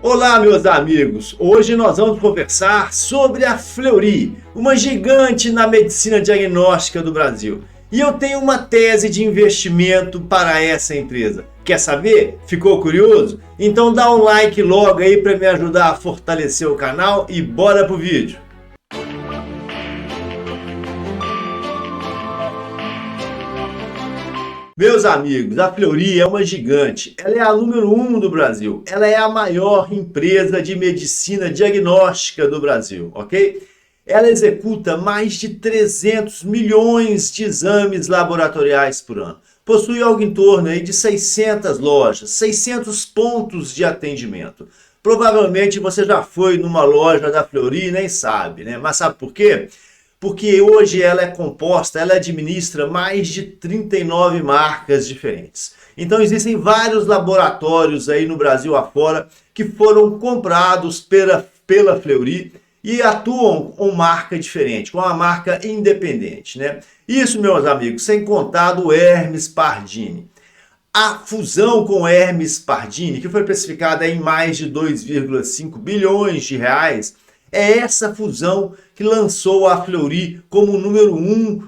Olá, meus amigos! Hoje nós vamos conversar sobre a Fleury, uma gigante na medicina diagnóstica do Brasil. E eu tenho uma tese de investimento para essa empresa. Quer saber? Ficou curioso? Então dá um like logo aí para me ajudar a fortalecer o canal e bora pro vídeo! Meus amigos, a Fleury é uma gigante, ela é a número 1 do Brasil, ela é a maior empresa de medicina diagnóstica do Brasil, ok? Ela executa mais de 300 milhões de exames laboratoriais por ano, possui algo em torno aí de 600 lojas, 600 pontos de atendimento. Provavelmente você já foi numa loja da Fleury e nem sabe, né? Mas sabe por quê? Porque hoje ela é composta, ela administra mais de 39 marcas diferentes. Então existem vários laboratórios aí no Brasil afora que foram comprados pela Fleury e atuam com marca diferente, com uma marca independente, né? Isso, meus amigos, sem contar do Hermes Pardini. A fusão com o Hermes Pardini, que foi precificada em mais de 2,5 bilhões de reais, é essa fusão que lançou a Fleury como o número 1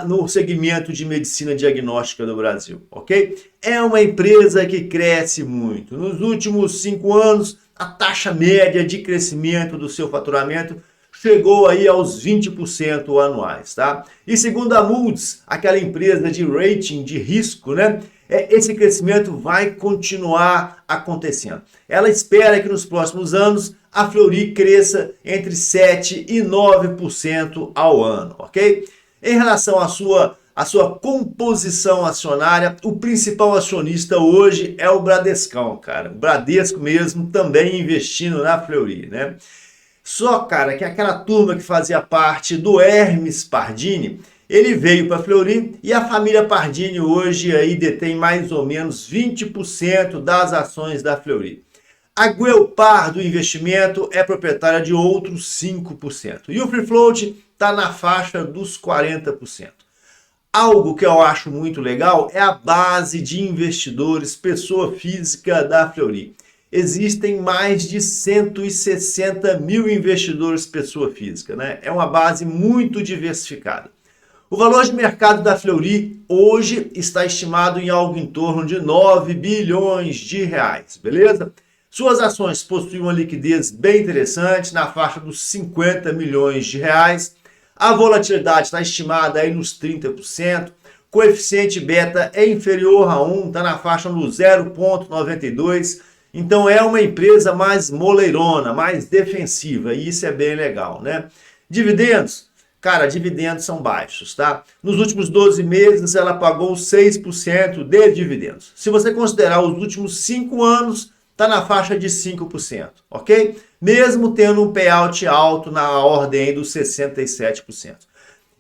no segmento de medicina diagnóstica do Brasil, ok? É uma empresa que cresce muito. Nos últimos 5 anos, a taxa média de crescimento do seu faturamento chegou aí aos 20% anuais, tá? E segundo a Moody's, aquela empresa de rating de risco, né? Esse crescimento vai continuar acontecendo. Ela espera que nos próximos anos a Fleury cresça entre 7% e 9% ao ano, ok? Em relação à sua composição acionária, o principal acionista hoje é o Bradescão, cara. O Bradesco mesmo também investindo na Fleury, né? Só, cara, que aquela turma que fazia parte do Hermes Pardini, ele veio para a Fleury e a família Pardini hoje aí detém mais ou menos 20% das ações da Fleury. A Guelpar do investimento é proprietária de outros 5%. E o free float está na faixa dos 40%. Algo que eu acho muito legal é a base de investidores, pessoa física da Fleury. Existem mais de 160 mil investidores pessoa física, né? É uma base muito diversificada. O valor de mercado da Fleury hoje está estimado em algo em torno de 9 bilhões de reais, beleza? Suas ações possuem uma liquidez bem interessante, na faixa dos 50 milhões de reais. A volatilidade está estimada aí nos 30%. Coeficiente beta é inferior a 1, está na faixa do 0,92. Então é uma empresa mais moleirona, mais defensiva, e isso é bem legal, né? Dividendos? Cara, dividendos são baixos, tá? Nos últimos 12 meses ela pagou 6% de dividendos. Se você considerar os últimos 5 anos, está na faixa de 5%, ok? Mesmo tendo um payout alto na ordem dos 67%.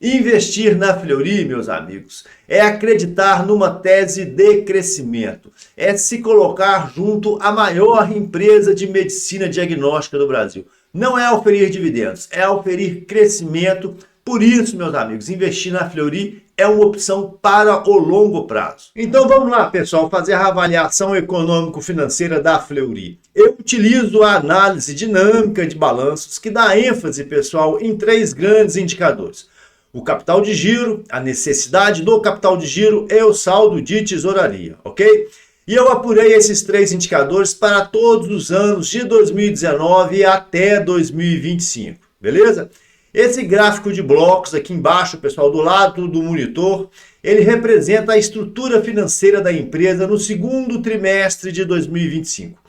Investir na Fleury, meus amigos, é acreditar numa tese de crescimento. É se colocar junto à maior empresa de medicina diagnóstica do Brasil. Não é oferir dividendos, é oferir crescimento. Por isso, meus amigos, investir na Fleury é uma opção para o longo prazo. Então vamos lá, pessoal, fazer a avaliação econômico-financeira da Fleury. Eu utilizo a análise dinâmica de balanços que dá ênfase, pessoal, em 3 grandes indicadores. O capital de giro, a necessidade do capital de giro e o saldo de tesouraria, ok? E eu apurei esses 3 indicadores para todos os anos de 2019 até 2025, beleza? Esse gráfico de blocos aqui embaixo, pessoal, do lado do monitor, ele representa a estrutura financeira da empresa no segundo trimestre de 2025.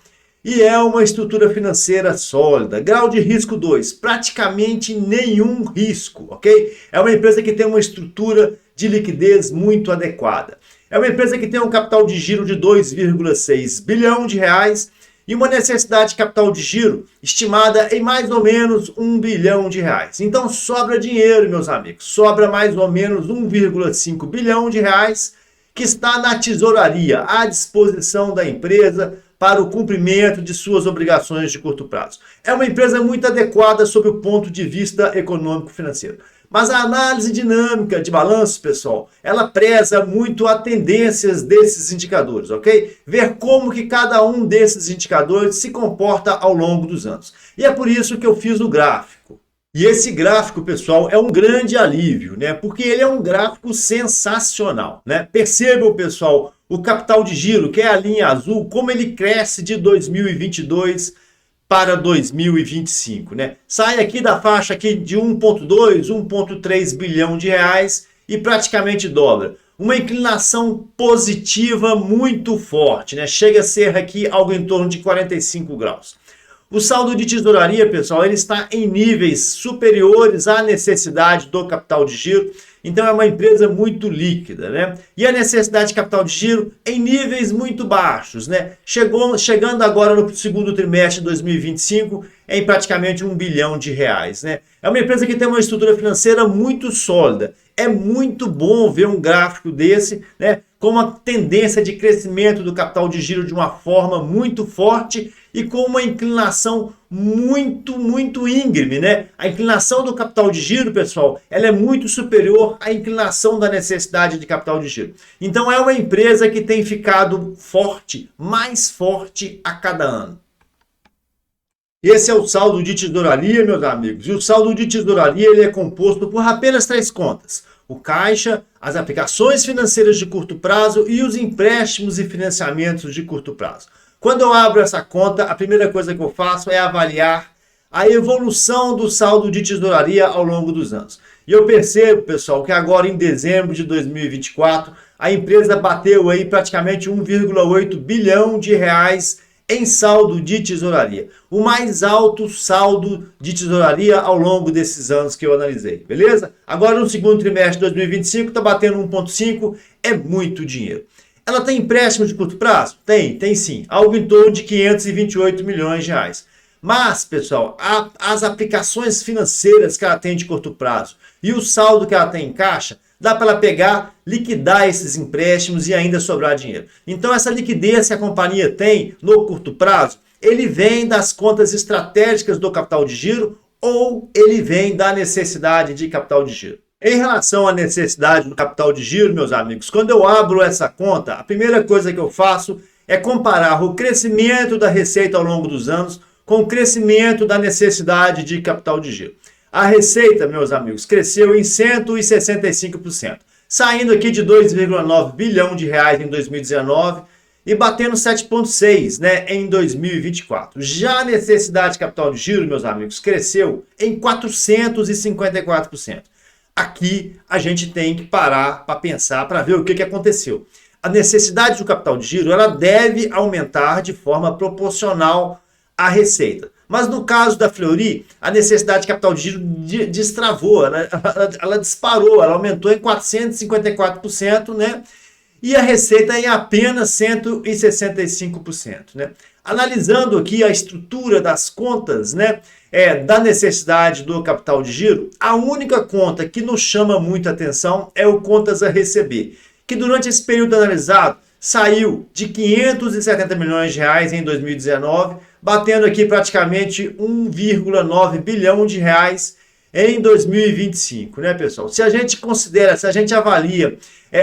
E é uma estrutura financeira sólida. Grau de risco 2, praticamente nenhum risco, ok? É uma empresa que tem uma estrutura de liquidez muito adequada. É uma empresa que tem um capital de giro de 2,6 bilhão de reais e uma necessidade de capital de giro estimada em mais ou menos 1 bilhão de reais. Então sobra dinheiro, meus amigos. Sobra mais ou menos 1,5 bilhão de reais que está na tesouraria, à disposição da empresa para o cumprimento de suas obrigações de curto prazo. É uma empresa muito adequada sob o ponto de vista econômico-financeiro. Mas a análise dinâmica de balanço, pessoal, ela preza muito a tendências desses indicadores, ok? Ver como que cada um desses indicadores se comporta ao longo dos anos. E é por isso que eu fiz o gráfico. E esse gráfico, pessoal, é um grande alívio, né? Porque ele é um gráfico sensacional, né? Percebam, pessoal, o capital de giro, que é a linha azul, como ele cresce de 2022 para 2025, né? Sai aqui da faixa aqui de 1,2, 1,3 bilhão de reais e praticamente dobra. Uma inclinação positiva muito forte, né? Chega a ser aqui algo em torno de 45 graus. O saldo de tesouraria, pessoal, ele está em níveis superiores à necessidade do capital de giro. Então é uma empresa muito líquida, né? E a necessidade de capital de giro em níveis muito baixos, né? Chegando agora no segundo trimestre de 2025 em praticamente 1 bilhão de reais, né? É uma empresa que tem uma estrutura financeira muito sólida. É muito bom ver um gráfico desse, né? Com uma tendência de crescimento do capital de giro de uma forma muito forte e com uma inclinação muito íngreme, né? A inclinação do capital de giro, pessoal, ela é muito superior à inclinação da necessidade de capital de giro. Então é uma empresa que tem ficado forte, mais forte a cada ano. Esse é o saldo de tesouraria, meus amigos. E o saldo de tesouraria ele é composto por apenas 3 contas. O caixa, as aplicações financeiras de curto prazo e os empréstimos e financiamentos de curto prazo. Quando eu abro essa conta, a primeira coisa que eu faço é avaliar a evolução do saldo de tesouraria ao longo dos anos. E eu percebo, pessoal, que agora em dezembro de 2024, a empresa bateu aí praticamente 1,8 bilhão de reais em saldo de tesouraria. O mais alto saldo de tesouraria ao longo desses anos que eu analisei, beleza? Agora no segundo trimestre de 2025 está batendo 1,5, é muito dinheiro. Ela tem empréstimo de curto prazo? Tem sim. Algo em torno de 528 milhões de reais. Mas, pessoal, as aplicações financeiras que ela tem de curto prazo e o saldo que ela tem em caixa, dá para ela pegar, liquidar esses empréstimos e ainda sobrar dinheiro. Então, essa liquidez que a companhia tem no curto prazo, ele vem das contas estratégicas do capital de giro ou ele vem da necessidade de capital de giro. Em relação à necessidade do capital de giro, meus amigos, quando eu abro essa conta, a primeira coisa que eu faço é comparar o crescimento da receita ao longo dos anos com o crescimento da necessidade de capital de giro. A receita, meus amigos, cresceu em 165%, saindo aqui de 2,9 bilhão de reais em 2019 e batendo 7,6, né, em 2024. Já a necessidade de capital de giro, meus amigos, cresceu em 454%. Aqui a gente tem que parar para pensar, para ver o que aconteceu. A necessidade do capital de giro ela deve aumentar de forma proporcional à receita. Mas no caso da Fleury, a necessidade de capital de giro destravou, ela disparou, ela aumentou em 454%, né? E a receita em apenas 165%, né? Analisando aqui a estrutura das contas, né, da necessidade do capital de giro, a única conta que nos chama muita atenção é o contas a receber, que durante esse período analisado saiu de 570 milhões de reais em 2019, batendo aqui praticamente 1,9 bilhão de reais em 2025, né, pessoal? Se a gente considera, se a gente avalia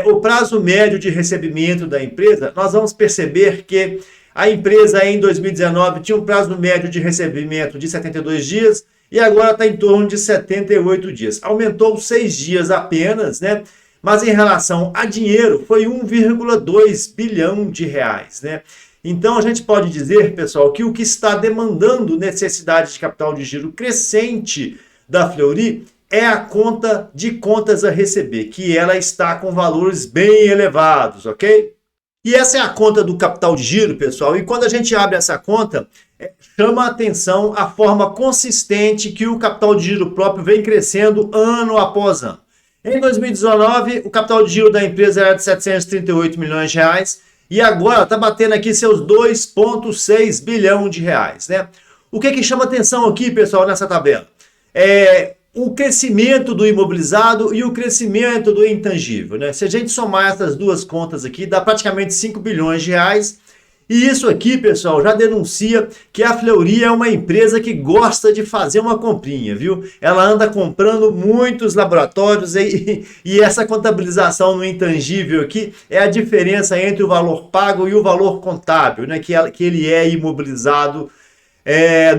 o prazo médio de recebimento da empresa, nós vamos perceber que a empresa em 2019 tinha um prazo médio de recebimento de 72 dias e agora está em torno de 78 dias. Aumentou 6 dias apenas, né? Mas em relação a dinheiro foi 1,2 bilhão de reais, né? Então a gente pode dizer, pessoal, que o que está demandando necessidade de capital de giro crescente da Fleury é a conta de contas a receber, que ela está com valores bem elevados, ok? E essa é a conta do capital de giro, pessoal, e quando a gente abre essa conta, chama a atenção a forma consistente que o capital de giro próprio vem crescendo ano após ano. Em 2019, o capital de giro da empresa era de 738 milhões de reais e agora está batendo aqui seus 2,6 bilhão de reais, né? O que chama atenção aqui, pessoal, nessa tabela? O crescimento do imobilizado e o crescimento do intangível, né? Se a gente somar essas duas contas aqui, dá praticamente 5 bilhões de reais E isso aqui, pessoal, já denuncia que a Fleury é uma empresa que gosta de fazer uma comprinha, viu? Ela anda comprando muitos laboratórios e essa contabilização no intangível aqui é a diferença entre o valor pago e o valor contábil, né? Que ele é imobilizado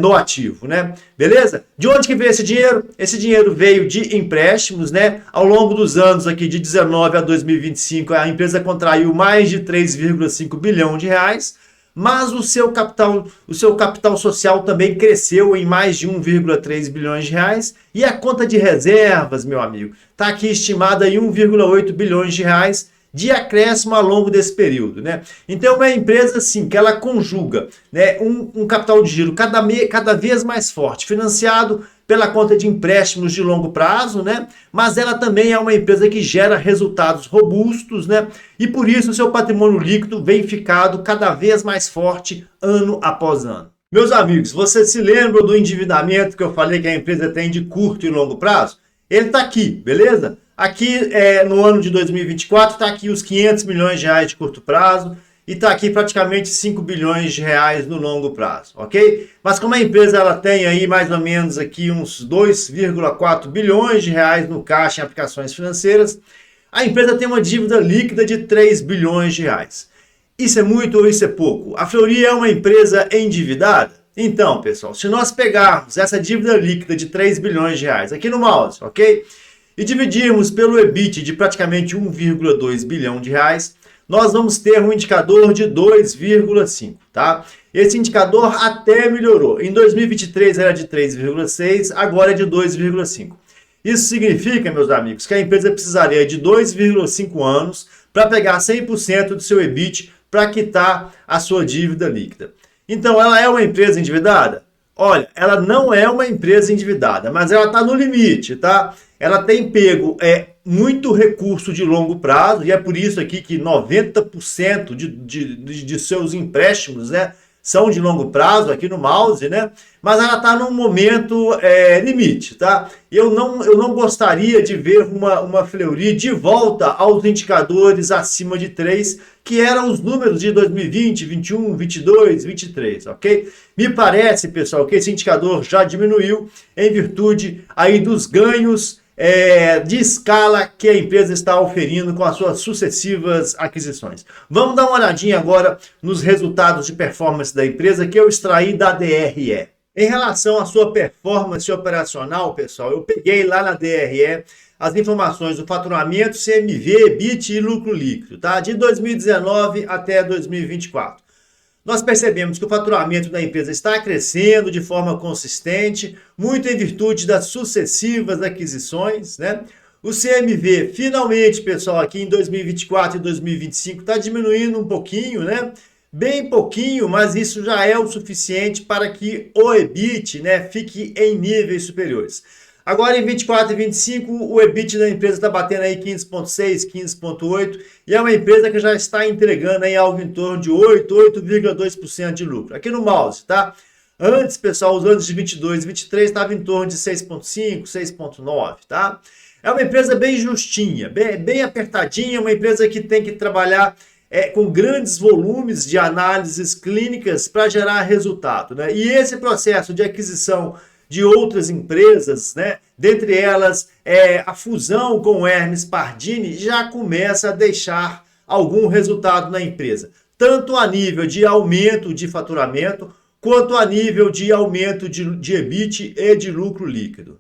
no ativo, né? Beleza? De onde que veio esse dinheiro? Esse dinheiro veio de empréstimos, né? Ao longo dos anos aqui de 19 a 2025, a empresa contraiu mais de 3,5 bilhão de reais, mas o seu capital social também cresceu em mais de 1,3 bilhões de reais e a conta de reservas, meu amigo, está aqui estimada em 1,8 bilhões de reais de acréscimo ao longo desse período, né? Então é uma empresa assim que ela conjuga, né, um capital de giro cada vez mais forte, financiado pela conta de empréstimos de longo prazo, né? Mas ela também é uma empresa que gera resultados robustos, né? E por isso o seu patrimônio líquido vem ficado cada vez mais forte ano após ano. Meus amigos, vocês se lembram do endividamento que eu falei que a empresa tem de curto e longo prazo? Ele está aqui, beleza? Aqui no ano de 2024 está aqui os 500 milhões de reais de curto prazo e está aqui praticamente 5 bilhões de reais no longo prazo, ok? Mas como a empresa ela tem aí mais ou menos aqui uns 2,4 bilhões de reais no caixa em aplicações financeiras, a empresa tem uma dívida líquida de 3 bilhões de reais. Isso é muito ou isso é pouco? A Fleury é uma empresa endividada? Então, pessoal, se nós pegarmos essa dívida líquida de 3 bilhões de reais aqui no mouse, ok? E dividirmos pelo EBIT de praticamente 1,2 bilhão de reais, nós vamos ter um indicador de 2,5, tá? Esse indicador até melhorou. Em 2023 era de 3,6, agora é de 2,5. Isso significa, meus amigos, que a empresa precisaria de 2,5 anos para pegar 100% do seu EBIT para quitar a sua dívida líquida. Então, ela é uma empresa endividada? Olha, ela não é uma empresa endividada, mas ela está no limite, tá? Ela tem pego muito recurso de longo prazo, e é por isso aqui que 90% de seus empréstimos, né, são de longo prazo aqui no mouse, né? Mas ela está num momento limite, tá? Eu não gostaria de ver uma Fleury de volta aos indicadores acima de 3, que eram os números de 2020, 21, 22, 23, ok? Me parece, pessoal, que esse indicador já diminuiu em virtude aí dos ganhos de escala que a empresa está oferindo com as suas sucessivas aquisições. Vamos dar uma olhadinha agora nos resultados de performance da empresa que eu extraí da DRE. Em relação à sua performance operacional, pessoal, eu peguei lá na DRE as informações do faturamento, CMV, EBIT e lucro líquido, tá? De 2019 até 2024. Nós percebemos que o faturamento da empresa está crescendo de forma consistente, muito em virtude das sucessivas aquisições, né? O CMV, finalmente, pessoal, aqui em 2024 e 2025 está diminuindo um pouquinho, né? Bem pouquinho, mas isso já é o suficiente para que o EBIT, né, fique em níveis superiores. Agora, em 24 e 25, o EBIT da empresa está batendo aí 15,6, 15,8, e é uma empresa que já está entregando aí algo em torno de 8,2% de lucro. Aqui no mouse, tá? Antes, pessoal, os anos de 22 e 23 estavam em torno de 6,5, 6,9, tá? É uma empresa bem justinha, bem apertadinha, uma empresa que tem que trabalhar com grandes volumes de análises clínicas para gerar resultado, né? E esse processo de aquisição de outras empresas, né? Dentre elas a fusão com o Hermes Pardini, já começa a deixar algum resultado na empresa, tanto a nível de aumento de faturamento, quanto a nível de aumento de EBIT e de lucro líquido.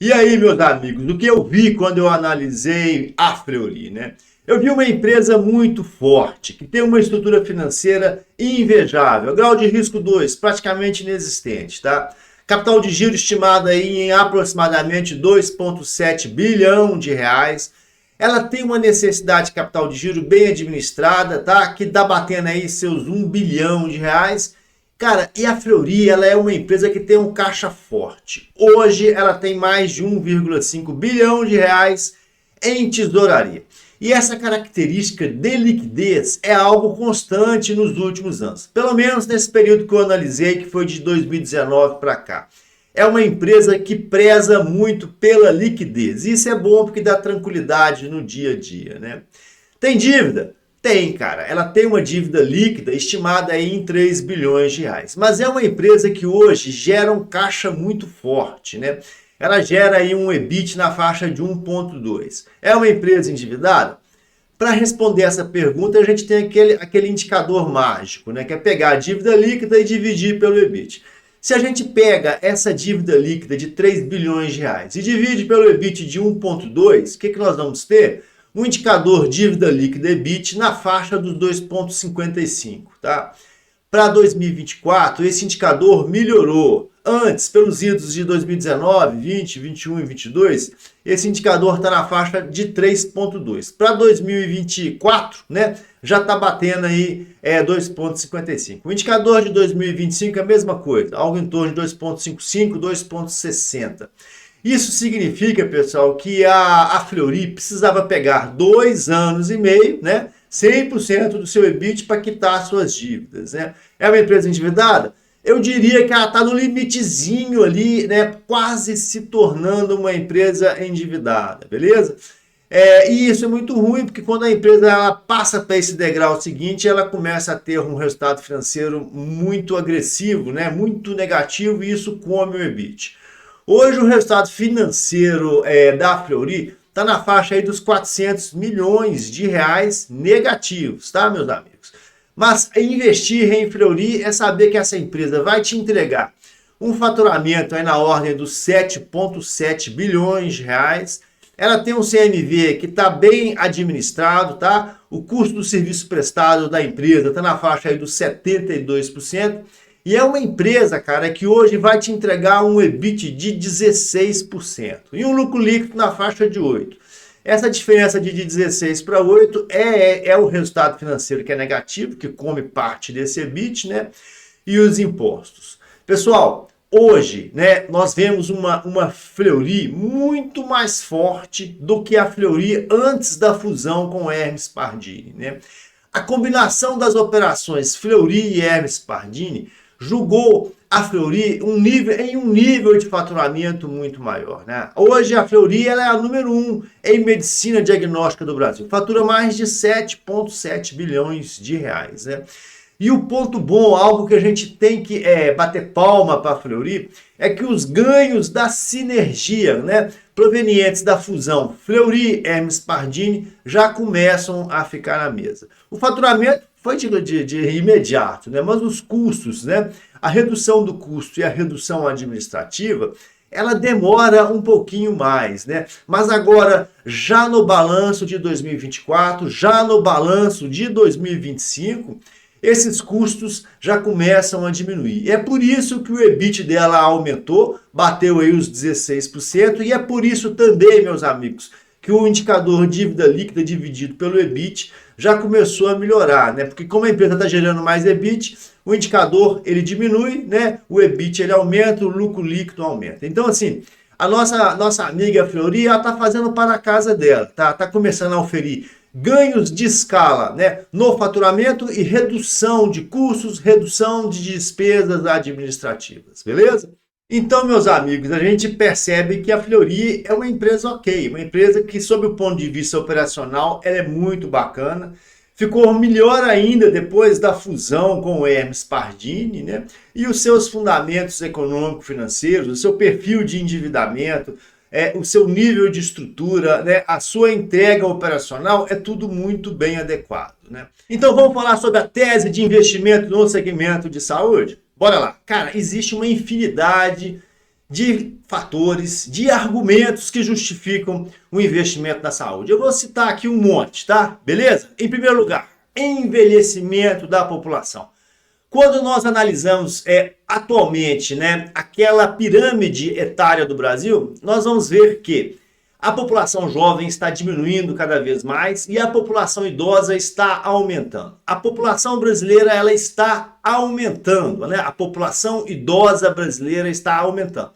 E aí, meus amigos, o que eu vi quando eu analisei a Fleury, né? Eu vi uma empresa muito forte, que tem uma estrutura financeira invejável, grau de risco 2, praticamente inexistente, tá? Capital de giro estimado aí em aproximadamente 2,7 bilhão de reais. Ela tem uma necessidade de capital de giro bem administrada, tá? Que dá batendo aí seus 1 bilhão de reais. Cara, e a Fleury, ela é uma empresa que tem um caixa forte. Hoje ela tem mais de 1,5 bilhão de reais em tesouraria. E essa característica de liquidez é algo constante nos últimos anos. Pelo menos nesse período que eu analisei, que foi de 2019 para cá. É uma empresa que preza muito pela liquidez. Isso é bom porque dá tranquilidade no dia a dia, né? Tem dívida? Tem, cara. Ela tem uma dívida líquida estimada aí em 3 bilhões de reais. Mas é uma empresa que hoje gera um caixa muito forte, né? Ela gera aí um EBIT na faixa de 1,2. É uma empresa endividada? Para responder essa pergunta, a gente tem aquele indicador mágico, né? Que é pegar a dívida líquida e dividir pelo EBIT. Se a gente pega essa dívida líquida de 3 bilhões de reais e divide pelo EBIT de 1,2, o que nós vamos ter? Um indicador dívida líquida EBIT na faixa dos 2,55, tá? Para 2024, esse indicador melhorou. Antes, pelos idos de 2019, 20, 21 e 22, esse indicador está na faixa de 3,2. Para 2024, né, já está batendo aí 2,55. O indicador de 2025 é a mesma coisa, algo em torno de 2,55, 2,60. Isso significa, pessoal, que a Fleury precisava pegar 2 anos e meio, né, 100% do seu EBIT para quitar suas dívidas, né? É uma empresa endividada? Eu diria que ela está no limitezinho ali, né, quase se tornando uma empresa endividada, beleza? E isso é muito ruim, porque quando a empresa ela passa para esse degrau seguinte, ela começa a ter um resultado financeiro muito agressivo, né, muito negativo, e isso come o EBIT. Hoje o resultado financeiro da Fleury está na faixa aí dos 400 milhões de reais negativos, tá, meus amigos? Mas investir em Fleury é saber que essa empresa vai te entregar um faturamento aí na ordem dos 7,7 bilhões de reais. Ela tem um CMV que está bem administrado, tá? O custo do serviço prestado da empresa está na faixa aí dos 72%. E é uma empresa, cara, que hoje vai te entregar um EBIT de 16% e um lucro líquido na faixa de 8%. Essa diferença de 16 para 8 é o resultado financeiro que é negativo, que come parte desse EBIT, né? E os impostos. Pessoal, hoje, né, nós vemos uma Fleury muito mais forte do que a Fleury antes da fusão com Hermes Pardini, né? A combinação das operações Fleury e Hermes Pardini julgou a Fleury em um nível de faturamento muito maior, né? Hoje a Fleury ela é a número 1 em medicina diagnóstica do Brasil. Fatura mais de 7,7 bilhões de reais, né? E o ponto bom, algo que a gente tem que bater palma para a Fleury, é que os ganhos da sinergia, né, provenientes da fusão Fleury e Hermes Pardini já começam a ficar na mesa. O faturamento foi de imediato, né? Mas os custos, né? A redução do custo e a redução administrativa, ela demora um pouquinho mais, né? Mas agora, já no balanço de 2024, já no balanço de 2025, esses custos já começam a diminuir. E é por isso que o EBIT dela aumentou, bateu aí os 16%, e é por isso também, meus amigos, que o indicador dívida líquida dividido pelo EBIT já começou a melhorar, né? Porque como a empresa está gerando mais EBIT, o indicador ele diminui, né? O EBIT ele aumenta, o lucro líquido aumenta. Então, assim, a nossa amiga Fleury, ela está fazendo para a casa dela, tá começando a oferir ganhos de escala, né, no faturamento e redução de custos, redução de despesas administrativas, beleza? Então, meus amigos, a gente percebe que a Fleury é uma empresa ok, uma empresa que, sob o ponto de vista operacional, ela é muito bacana. Ficou melhor ainda depois da fusão com o Hermes Pardini, né? E os seus fundamentos econômico-financeiros, o seu perfil de endividamento, o seu nível de estrutura, né? A sua entrega operacional é tudo muito bem adequado, né? Então vamos falar sobre a tese de investimento no segmento de saúde? Bora lá. Cara, existe uma infinidade de fatores, de argumentos que justificam o investimento na saúde. Eu vou citar aqui um monte, tá? Beleza? Em primeiro lugar, envelhecimento da população. Quando nós analisamos atualmente, né, aquela pirâmide etária do Brasil, nós vamos ver que a população jovem está diminuindo cada vez mais e a população idosa está aumentando. A população brasileira ela está aumentando, né? A população idosa brasileira está aumentando.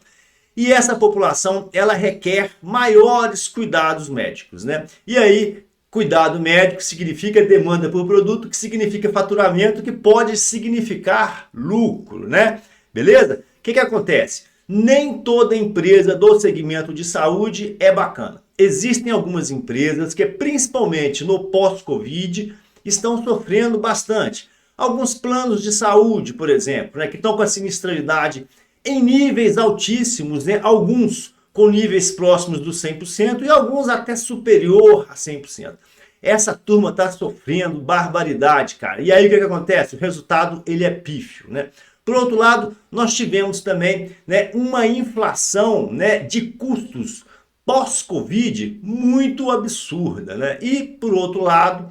E essa população ela requer maiores cuidados médicos, né? E aí, cuidado médico significa demanda por produto, que significa faturamento, que pode significar lucro, né? Beleza? O que acontece? Nem toda empresa do segmento de saúde é bacana. Existem algumas empresas que, principalmente no pós-Covid, estão sofrendo bastante. Alguns planos de saúde, por exemplo, né, que estão com a sinistralidade em níveis altíssimos, né, alguns com níveis próximos do 100% e alguns até superior a 100%. Essa turma está sofrendo barbaridade, cara. E aí o que acontece? O resultado ele é pífio, né? Por outro lado, nós tivemos também, né, uma inflação, né, de custos pós-Covid muito absurda, né? E por outro lado,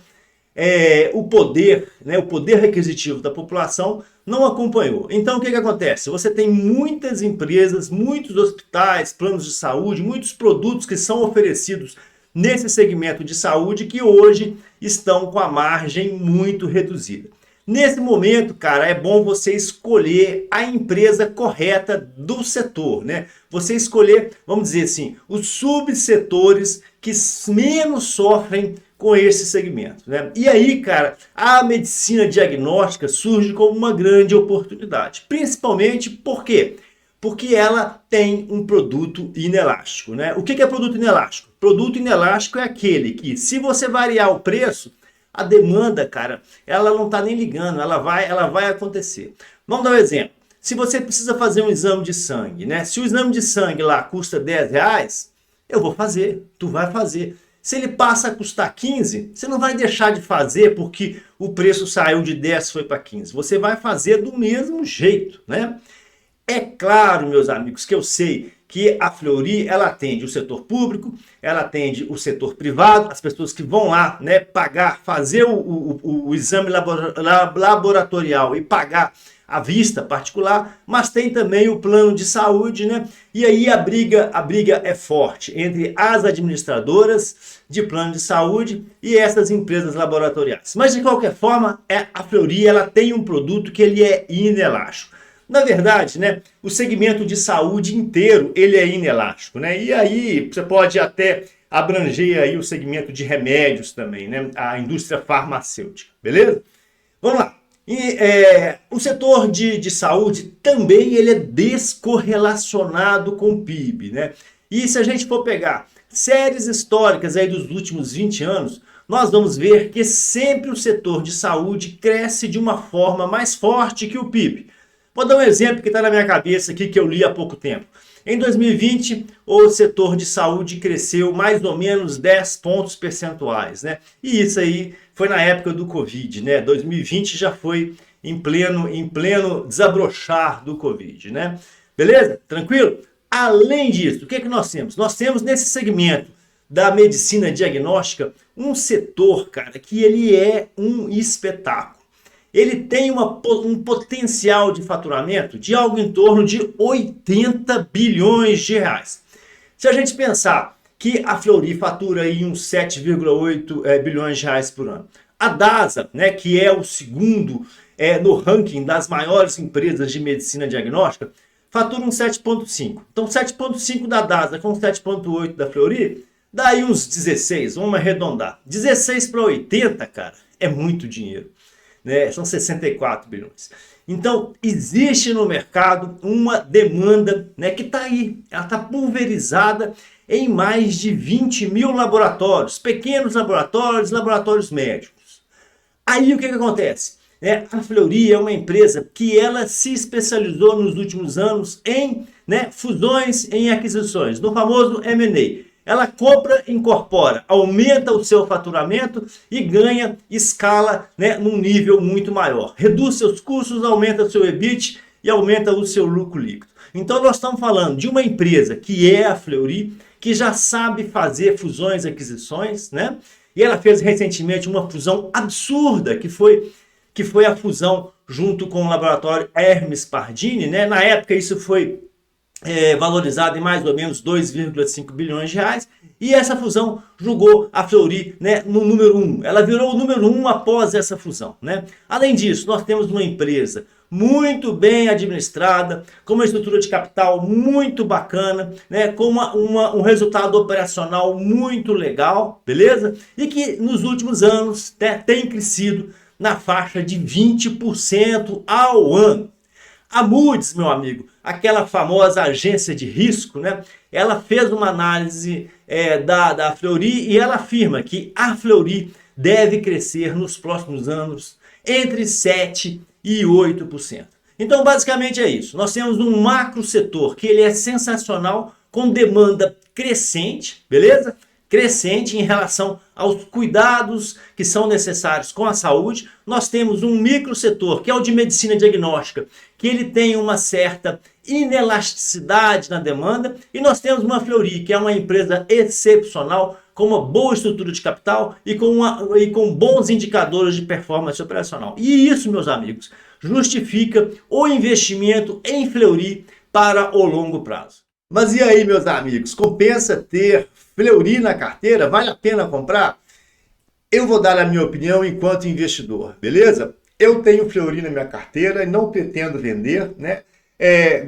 o poder, né, o poder aquisitivo da população não acompanhou. Então o que acontece? Você tem muitas empresas, muitos hospitais, planos de saúde, muitos produtos que são oferecidos nesse segmento de saúde que hoje estão com a margem muito reduzida. Nesse momento, cara, é bom você escolher a empresa correta do setor, né? Você escolher, vamos dizer assim, os subsetores que menos sofrem com esse segmento, né? E aí, cara, a medicina diagnóstica surge como uma grande oportunidade, principalmente por quê? Porque ela tem um produto inelástico, né? O que é produto inelástico? Produto inelástico é aquele que, se você variar o preço, a demanda, cara, ela não está nem ligando, ela vai acontecer. Vamos dar um exemplo. Se você precisa fazer um exame de sangue, né? Se o exame de sangue lá custa R$10, eu vou fazer, tu vai fazer. Se ele passa a custar 15, você não vai deixar de fazer porque o preço saiu de 10 e foi para 15. Você vai fazer do mesmo jeito, né? É claro, meus amigos, que eu sei que a Fleury, ela atende o setor público, ela atende o setor privado, as pessoas que vão lá, né, pagar, fazer o exame laboratorial e pagar à vista particular, mas tem também o plano de saúde, né? E aí a briga é forte entre as administradoras de plano de saúde e essas empresas laboratoriais. Mas de qualquer forma, a Fleury, ela tem um produto que ele é inelástico. Na verdade, né, o segmento de saúde inteiro, ele é inelástico, né? E aí você pode até abranger aí o segmento de remédios também, né? A indústria farmacêutica, beleza? Vamos lá. O setor de saúde também ele é descorrelacionado com o PIB, né? E se a gente for pegar séries históricas aí dos últimos 20 anos, nós vamos ver que sempre o setor de saúde cresce de uma forma mais forte que o PIB. Vou dar um exemplo que está na minha cabeça aqui, que eu li há pouco tempo. Em 2020, o setor de saúde cresceu mais ou menos 10 pontos percentuais, né? E isso aí foi na época do Covid, né? 2020 já foi em pleno desabrochar do Covid, né? Beleza? Tranquilo? Além disso, o que nós temos? Nós temos nesse segmento da medicina diagnóstica um setor, cara, que ele é um espetáculo. Ele tem um potencial de faturamento de algo em torno de 80 bilhões de reais. Se a gente pensar que a Fleury fatura aí uns 7,8 bilhões de reais por ano. A DASA, né, que é o segundo no ranking das maiores empresas de medicina diagnóstica, fatura uns 7,5. Então 7,5 da DASA com 7,8 da Fleury, dá aí uns 16, vamos arredondar. 16 para 80, cara, é muito dinheiro. Né? São 64 bilhões. Então, existe no mercado uma demanda, né, que está aí. Ela está pulverizada em mais de 20 mil laboratórios, pequenos laboratórios, laboratórios médicos. Aí o que acontece? A Fleury é uma empresa que ela se especializou nos últimos anos em, né, fusões, em aquisições, no famoso M&A. Ela compra, incorpora, aumenta o seu faturamento e ganha escala, né, num nível muito maior. Reduz seus custos, aumenta o seu EBIT e aumenta o seu lucro líquido. Então nós estamos falando de uma empresa que é a Fleury, que já sabe fazer fusões e aquisições, né? E ela fez recentemente uma fusão absurda, que foi a fusão junto com o laboratório Hermes Pardini, né? Na época isso foi valorizado em mais ou menos 2,5 bilhões de reais, e essa fusão jogou a Fleury, né, no número 1. Ela virou o número 1 após essa fusão, né? Além disso, nós temos uma empresa muito bem administrada, com uma estrutura de capital muito bacana, né, com um resultado operacional muito legal, beleza? E que nos últimos anos, né, tem crescido na faixa de 20% ao ano. A Moody's, meu amigo, aquela famosa agência de risco, né? Ela fez uma análise da Fleury e ela afirma que a Fleury deve crescer nos próximos anos entre 7% e 8%. Então, basicamente é isso. Nós temos um macro setor que ele é sensacional, com demanda crescente, beleza? Crescente em relação aos cuidados que são necessários com a saúde. Nós temos um micro setor, que é o de medicina diagnóstica, que ele tem uma certa inelasticidade na demanda. E nós temos uma Fleury, que é uma empresa excepcional, com uma boa estrutura de capital e com bons indicadores de performance operacional. E isso, meus amigos, justifica o investimento em Fleury para o longo prazo. Mas e aí, meus amigos, compensa ter Fleury na carteira? Vale a pena comprar? Eu vou dar a minha opinião enquanto investidor, beleza? Eu tenho Fleury na minha carteira e não pretendo vender, né?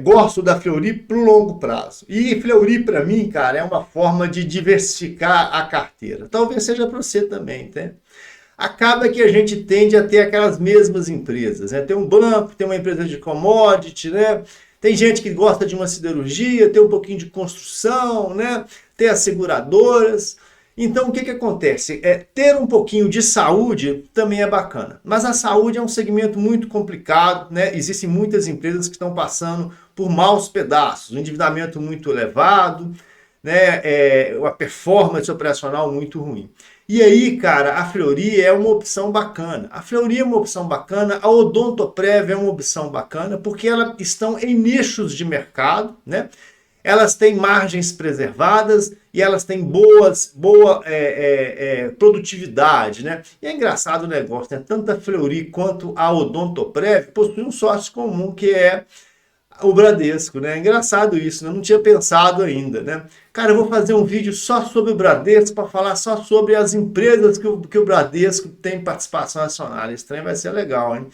Gosto da Fleury para o longo prazo. E Fleury, para mim, cara, é uma forma de diversificar a carteira. Talvez seja para você também, tá? Acaba que a gente tende a ter aquelas mesmas empresas, né? Tem um banco, tem uma empresa de commodity, né? Tem gente que gosta de uma siderurgia, tem um pouquinho de construção, né? Tem as seguradoras. Então, o que acontece? Ter um pouquinho de saúde também é bacana. Mas a saúde é um segmento muito complicado, né? Existem muitas empresas que estão passando por maus pedaços, um endividamento muito elevado, né? Uma performance operacional muito ruim. E aí, cara, a Fleury é uma opção bacana. A Fleury é uma opção bacana, a Odontoprev é uma opção bacana, porque elas estão em nichos de mercado, né? Elas têm margens preservadas e elas têm boa produtividade, né? E é engraçado o negócio, né? Tanto a Fleury quanto a Odontoprev possuem um sócio comum, que é o Bradesco, né? É engraçado isso, né? Eu não tinha pensado ainda, né? Cara, eu vou fazer um vídeo só sobre o Bradesco, para falar só sobre as empresas que o Bradesco tem participação acionária. Esse trem vai ser legal, hein?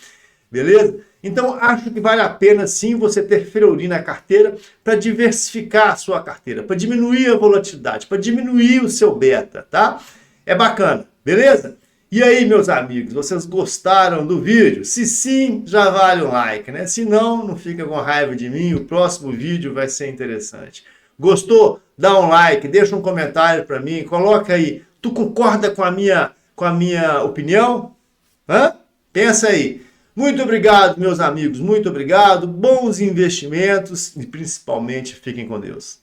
Beleza? Então, acho que vale a pena sim você ter Fleury na carteira para diversificar a sua carteira, para diminuir a volatilidade, para diminuir o seu beta, tá? É bacana, beleza? E aí, meus amigos, vocês gostaram do vídeo? Se sim, já vale um like, né? Se não, não fica com raiva de mim, o próximo vídeo vai ser interessante. Gostou? Dá um like, deixa um comentário para mim, coloca aí, tu concorda com a minha opinião? Hã? Pensa aí. Muito obrigado, meus amigos, muito obrigado, bons investimentos e principalmente fiquem com Deus.